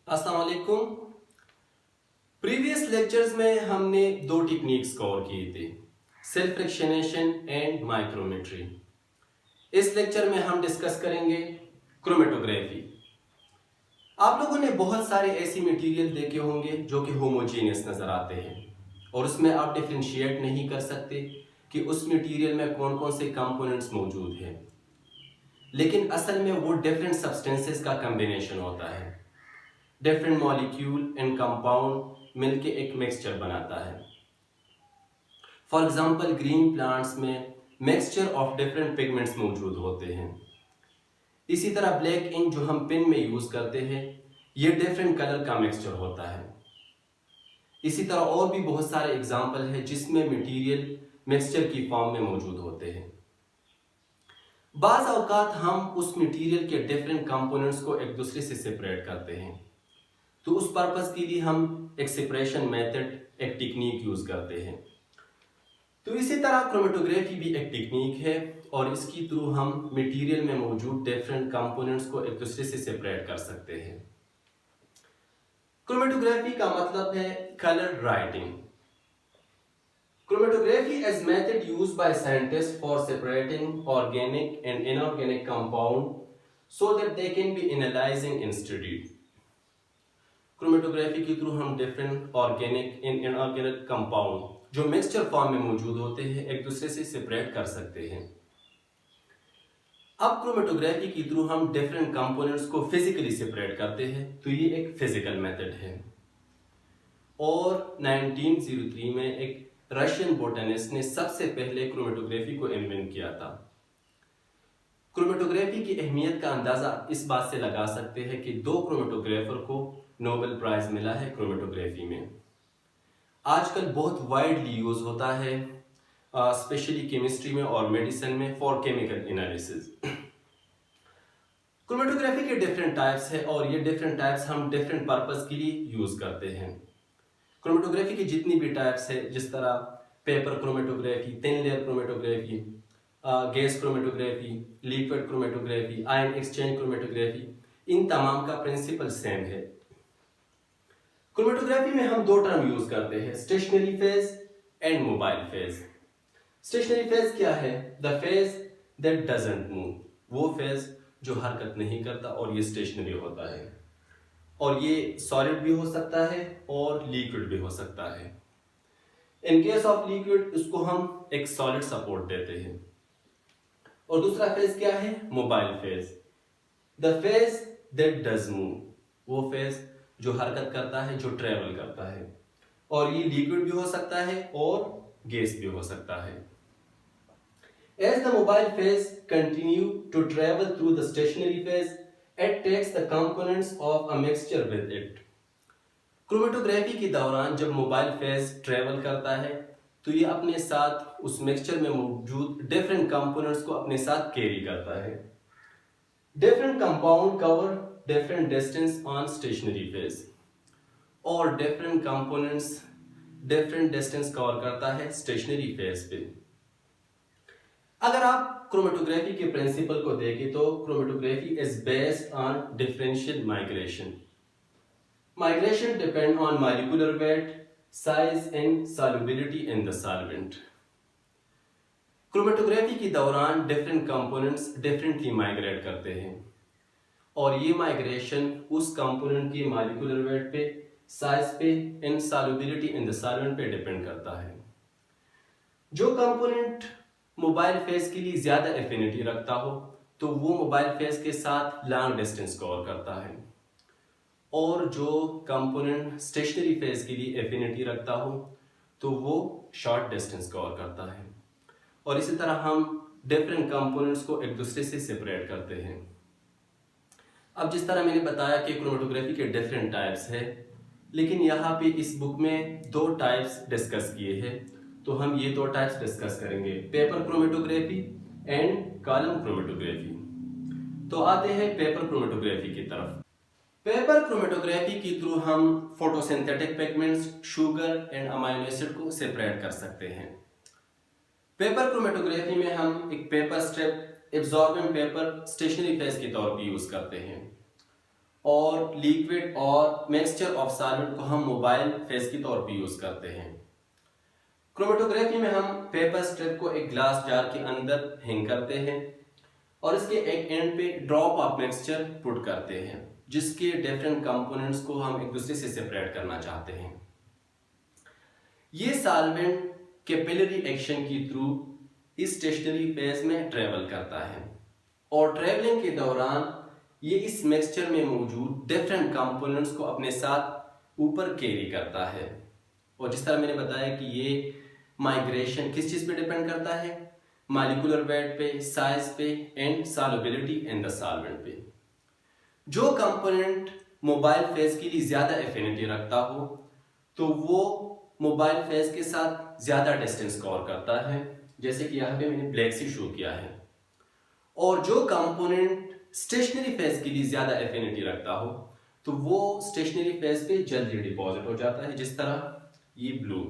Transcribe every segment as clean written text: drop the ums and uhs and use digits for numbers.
अस्सलाम वालेकुम। Previous lectures में हमने दो टेक्निक्स कवर किए थे, सेल्फ फ्रिक्शनेशन एंड माइक्रोमेट्री। इस लेक्चर में हम डिस्कस करेंगे क्रोमेटोग्राफी। आप लोगों ने बहुत सारे ऐसी मटेरियल देखे होंगे जो कि होमोजेनियस नजर आते हैं और उसमें आप डिफरेंशिएट नहीं कर सकते कि उस मटेरियल में कौन कौन से कंपोनेंट्स मौजूद हैं, लेकिन असल में वो डिफरेंट सब्सटेंसेस का कम्बिनेशन होता है। डिफरेंट मॉलिक्यूल एंड कंपाउंड मिलके एक मिक्सचर बनाता है। फॉर एग्जांपल ग्रीन प्लांट्स में मिक्सचर ऑफ डिफरेंट पिगमेंट्स मौजूद होते हैं। इसी तरह ब्लैक इंक जो हम पेन में यूज करते हैं, ये डिफरेंट कलर का मिक्सचर होता है। इसी तरह और भी बहुत सारे एग्जाम्पल है जिसमें मटेरियल मिक्सचर की फॉर्म में मौजूद होते हैं। बाज़ औक़ात हम उस मटेरियल के डिफरेंट कंपोनेंट्स को एक दूसरे से सेपरेट करते हैं, तो उस पर्पस के लिए हम एक सेपरेशन मेथड, एक टेक्निक यूज करते हैं। तो इसी तरह क्रोमेटोग्राफी भी एक टेक्निक है और इसके थ्रू हम मटेरियल में मौजूद डिफरेंट कंपोनेंट्स को एक दूसरे से सेपरेट कर सकते हैं। क्रोमेटोग्राफी का मतलब है colour writing. Chromatography is method used by scientists for separating organic and inorganic compound so that they can be analyzing in study. Chromatography के थ्रू हम different organic and inorganic compound जो mixture form में मौजूद होते हैं एक दूसरे से सेपरेट कर सकते हैं। अब क्रोमेटोग्राफी के थ्रू हम डिफरेंट कंपोनेंट्स को फिजिकली सेपरेट करते हैं, तो ये एक फिजिकल मेथड है। और 1903 में एक रशियन बोटनिस्ट ने सबसे पहले क्रोमेटोग्राफी को इन्वेंट किया था। क्रोमेटोग्राफी की अहमियत का अंदाजा इस बात से लगा सकते हैं कि दो क्रोमेटोग्राफर को नोबेल प्राइज मिला है क्रोमेटोग्राफी में। आजकल बहुत वाइडली यूज होता है, स्पेशली केमिस्ट्री में और मेडिसिन में फॉर केमिकल एनालिसिस। क्रोमेटोग्राफी के डिफरेंट टाइप्स है और ये डिफरेंट टाइप्स हम डिफरेंट पर्पस के लिए यूज करते हैं। क्रोमेटोग्राफी की जितनी भी टाइप्स है, जिस तरह paper chromatography, thin layer chromatography, gas chromatography, liquid chromatography, ion exchange chromatography, इन तमाम का प्रिंसिपल सेम है। क्रोमेटोग्राफी में हम दो टर्म यूज करते हैं, stationary phase and mobile phase. Stationary phase क्या है? The phase that doesn't move, वो फेज जो हरकत नहीं करता और ये स्टेशनरी होता है। और ये सॉलिड भी हो सकता है और लिक्विड भी हो सकता है। इन केस ऑफ लिक्विड इसको हम एक सॉलिड सपोर्ट देते हैं। और दूसरा फेज क्या है? Mobile phase. The phase that does move, वो फेज जो हरकत करता है, जो ट्रेवल करता है। और ये लिक्विड भी हो सकता है और गैस भी हो सकता है। As the mobile phase continue to travel through the stationary phase, it takes the components of a mixture with it. Chromatography के दौरान जब मोबाइल फेज ट्रेवल करता है, तो ये अपने साथ उस मिक्सचर में मौजूद डिफरेंट कंपोनेंट्स को अपने साथ कैरी करता है। Different compound cover different distance on stationary phase और different components different distance cover करता है स्टेशनरी फेज पे। अगर आप क्रोमेटोग्राफी के प्रिंसिपल को देखें तो chromatography is based on differential migration. Migration depend on molecular weight, size and solubility in the solvent. Chromatography के दौरान डिफरेंट कंपोनेंट्स डिफरेंटली माइग्रेट करते हैं और ये माइग्रेशन उस कंपोनेंट की मॉलिक्यूलर वेट पे, साइज पे and solubility in the solvent पे डिपेंड करता है। जो कंपोनेंट मोबाइल फेज के लिए ज्यादा एफिनिटी रखता हो तो वो मोबाइल फेज के साथ लॉन्ग डिस्टेंस कवर करता है, और जो कंपोनेंट स्टेशनरी फेज के लिए एफिनिटी रखता हो तो वो शॉर्ट डिस्टेंस कवर करता है। और इसी तरह हम डिफरेंट कंपोनेंट्स को एक दूसरे से सेपरेट करते हैं। अब जिस तरह मैंने बताया कि क्रोमेटोग्राफी के डिफरेंट टाइप्स है, लेकिन यहाँ पे इस बुक में दो टाइप्स डिस्कस किए हैं, तो हम ये दो टाइप्स डिस्कस करेंगे, paper chromatography and column chromatography. तो आते हैं पेपर क्रोमेटोग्राफी की तरफ। पेपर क्रोमेटोग्राफी के थ्रू हम photosynthetic pigments, sugar and amino acid को सेपरेट कर सकते हैं। पेपर क्रोमेटोग्राफी में हम एक paper strip, absorbing paper stationary phase के तौर पर यूज करते हैं और लिक्विड और मिक्सचर ऑफ सॉल्वेंट को हम मोबाइल फेज के तौर पे यूज करते हैं। क्रोमेटोग्राफी में हम पेपर स्ट्रिप को एक ग्लास जार के अंदर हैंग करते हैं और इसके एक एंड पे ड्रॉप ऑफ मिक्सचर पुट करते हैं, जिसके डिफरेंट कंपोनेंट्स को हम एक दूसरे से सेपरेट करना चाहते हैं। ये सॉल्वेंट कैपिलरी एक्शन के थ्रू इस स्टेशनरी फेज में ट्रेवल करता है और ट्रेवलिंग के दौरान ये इस मिक्सचर में मौजूद डिफरेंट कंपोनेंट्स को अपने साथ ऊपर कैरी करता है। और जिस तरह मैंने बताया कि ये माइग्रेशन किस चीज पे डिपेंड करता है, मॉलिक्यूलर वेट पे, साइज पे and solubility in the solvent पे। जो कंपोनेंट मोबाइल फेज के लिए ज्यादा एफिनिटी रखता हो तो वो मोबाइल फेज के साथ ज्यादा डिस्टेंस कवर करता है, जैसे कि यहाँ पे मैंने ब्लैक से शो किया है। और जो कंपोनेंट स्टेशनरी फेज के लिए ज्यादा एफिनिटी रखता हो तो वो स्टेशनरी फेज पे जल्दी डिपॉजिट हो जाता है, जिस तरह ये ब्लू।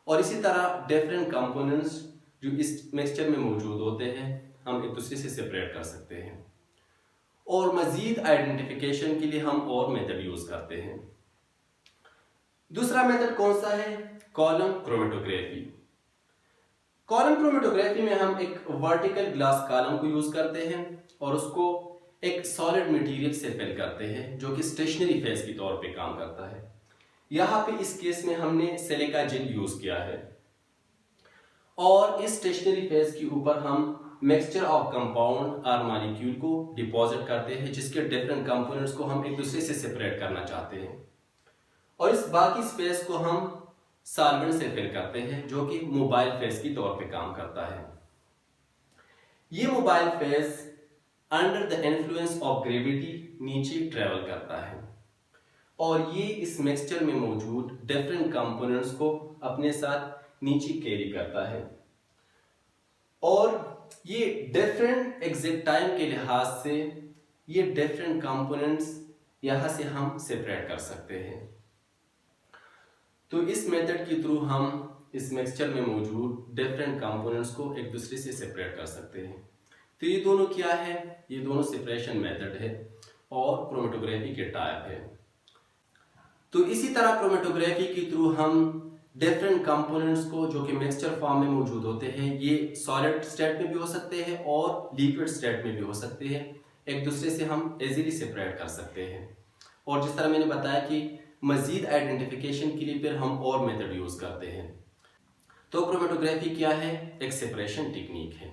और इसी तरह डिफरेंट कंपोनेंट्स जो इस मिक्सचर में मौजूद होते हैं हम एक दूसरे से सेपरेट कर सकते हैं। और मजीद आइडेंटिफिकेशन के लिए हम और मेथड यूज करते हैं। दूसरा मेथड कौन सा है? Column chromatography. कॉलम क्रोमेटोग्राफी में हम एक वर्टिकल ग्लास कॉलम को यूज करते हैं और उसको एक सॉलिड मटेरियल से फिल करते हैं जो कि स्टेशनरी फेज के तौर पे काम करता है। यहाँ पे इस केस में हमने सिलिका जेल यूज किया है और इस स्टेशनरी फेज के ऊपर हम मिक्सचर ऑफ कंपाउंड और मॉलिक्यूल को डिपॉजिट करते हैं, जिसके डिफरेंट कंपोनेंट्स को हम एक दूसरे से सेपरेट करना चाहते हैं। और इस बाकी स्पेस को हम सॉल्वेंट से फिल करते हैं जो कि मोबाइल फेज के तौर पे काम करता है। ये mobile phase under the influence of gravity नीचे ट्रेवल करता है और ये इस मिक्सचर में मौजूद डिफरेंट कंपोनेंट्स को अपने साथ नीचे कैरी करता है। और ये डिफरेंट एग्जैक्ट टाइम के लिहाज से ये डिफरेंट कंपोनेंट्स यहां से हम सेपरेट कर सकते हैं। तो इस मेथड के थ्रू हम इस मिक्सचर में मौजूद डिफरेंट कंपोनेंट्स को एक दूसरे से सेपरेट कर सकते हैं। तो ये दोनों क्या है? ये दोनों सेपरेशन मेथड है और क्रोमेटोग्राफी के टाइप है। तो इसी तरह क्रोमेटोग्राफी के थ्रू हम डिफरेंट कंपोनेंट्स को जो कि मिक्सचर फॉर्म में मौजूद होते हैं, ये सॉलिड स्टेट में भी हो सकते हैं और लिक्विड स्टेट में भी हो सकते हैं, एक दूसरे से हम इजीली सेपरेट कर सकते हैं। और जिस तरह मैंने बताया कि मजीद आइडेंटिफिकेशन के लिए फिर हम और मेथड यूज करते हैं। तो क्रोमेटोग्राफी क्या है? एक सेपरेशन टेक्निक है।